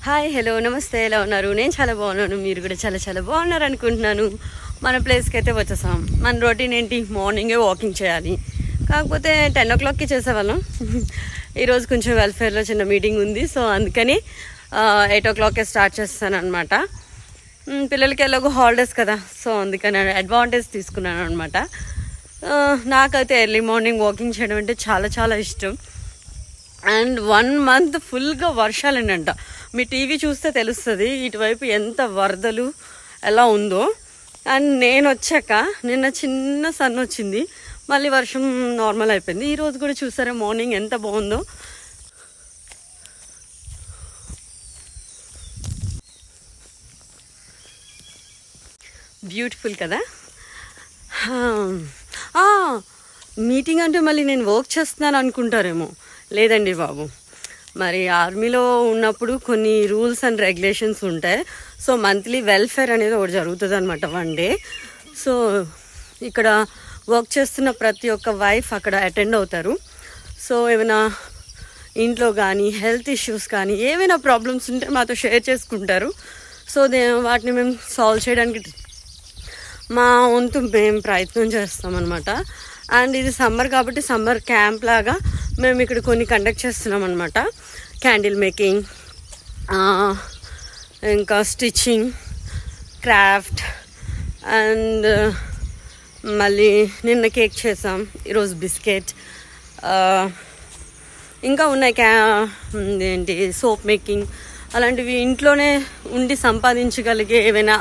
Hi hello నమస్తే, ఎలా ఉన్నారు? నేను చాలా బాగున్నాను, మీరు కూడా చాలా చాలా బాగున్నారు అనుకుంటున్నాను. మన ప్లేస్కి అయితే వచ్చేసాం. మన రొటీన్ ఏంటి? మార్నింగే వాకింగ్ చేయాలి, కాకపోతే 10 o'clockకి చేసేవాళ్ళం. ఈరోజు కొంచెం వెల్ఫేర్లో చిన్న మీటింగ్ ఉంది, సో అందుకని 8 o'clockకే స్టార్ట్ చేస్తాను అనమాట. పిల్లలకి ఎలాగో హాలిడేస్ కదా, సో అందుకని అడ్వాంటేజ్ తీసుకున్నాను అనమాట. నాకైతే ఎర్లీ మార్నింగ్ వాకింగ్ చేయడం అంటే చాలా చాలా ఇష్టం. అండ్ 1 month ఫుల్గా వర్షాలేనంట. మీ టీవీ చూస్తే తెలుస్తుంది ఇటువైపు ఎంత వరదలు ఎలా ఉందో. అండ్ నేను వచ్చాక నిన్న చిన్న సన్ వచ్చింది, మళ్ళీ వర్షం నార్మల్ అయిపోయింది. ఈరోజు కూడా చూసారా మార్నింగ్ ఎంత బాగుందో. బ్యూటిఫుల్ కదా. మీటింగ్ అంటే మళ్ళీ నేను వర్క్ చేస్తున్నాను అనుకుంటారేమో. లేదండి బాబు, మరి ఆర్మీలో ఉన్నప్పుడు కొన్ని రూల్స్ అండ్ రెగ్యులేషన్స్ ఉంటాయి. సో మంత్లీ వెల్ఫేర్ అనేది ఒకటి జరుగుతుంది అనమాట, 1 day. సో ఇక్కడ వర్క్ చేస్తున్న ప్రతి ఒక్క వైఫ్ అక్కడ అటెండ్ అవుతారు. సో ఏమైనా ఇంట్లో కానీ హెల్త్ ఇష్యూస్ కానీ ఏమైనా ప్రాబ్లమ్స్ ఉంటే మాతో షేర్ చేసుకుంటారు. సో వాటిని మేము సాల్వ్ చేయడానికి మా వంతు మేము ప్రయత్నం చేస్తామన్నమాట. అండ్ ఇది సమ్మర్ కాబట్టి సమ్మర్ క్యాంప్ లాగా మేము ఇక్కడ కొన్ని కండక్ట్ చేస్తున్నాం అనమాట. క్యాండిల్ మేకింగ్, ఇంకా స్టిచ్చింగ్, క్రాఫ్ట్, అండ్ మళ్ళీ నిన్న కేక్ చేసాం, ఈరోజు బిస్కెట్, ఇంకా ఉన్నాయి ఏంటి సోప్ మేకింగ్, అలాంటివి ఇంట్లోనే ఉండి సంపాదించగలిగే ఏవైనా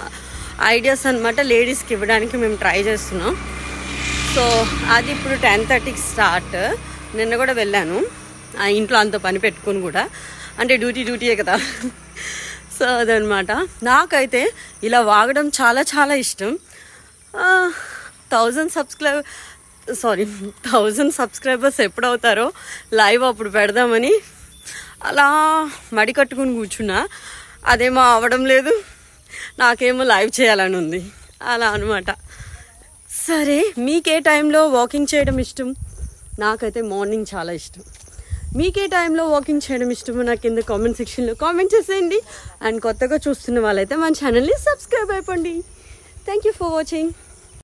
ఐడియాస్ అనమాట లేడీస్కి ఇవ్వడానికి మేము ట్రై చేస్తున్నాం. సో అది ఇప్పుడు 10:30కి స్టార్ట్. నిన్న కూడా వెళ్ళాను, ఆ ఇంట్లో అంత పని పెట్టుకుని కూడా, అంటే డ్యూటీయే కదా. సో అదనమాట. నాకైతే ఇలా వాగడం చాలా చాలా ఇష్టం. 1000 సబ్స్క్రైబర్స్ ఎప్పుడవుతారో లైవ్ అప్పుడు పెడదామని అలా మడి కట్టుకుని కూర్చున్నా. అదేమో అవ్వడం లేదు, నాకేమో లైవ్ చేయాలని ఉంది, అలా అనమాట. సరే, మీకే టైంలో వాకింగ్ చేయడం ఇష్టం? నాకైతే మార్నింగ్ చాలా ఇష్టం. మీకే టైంలో వాకింగ్ చేయడం ఇష్టమో నాకు కింద కామెంట్ సెక్షన్లో కామెంట్ చేసేయండి. అండ్ కొత్తగా చూస్తున్న వాళ్ళైతే మన ఛానల్ని సబ్స్క్రైబ్ అయిపోండి. Thank you for watching.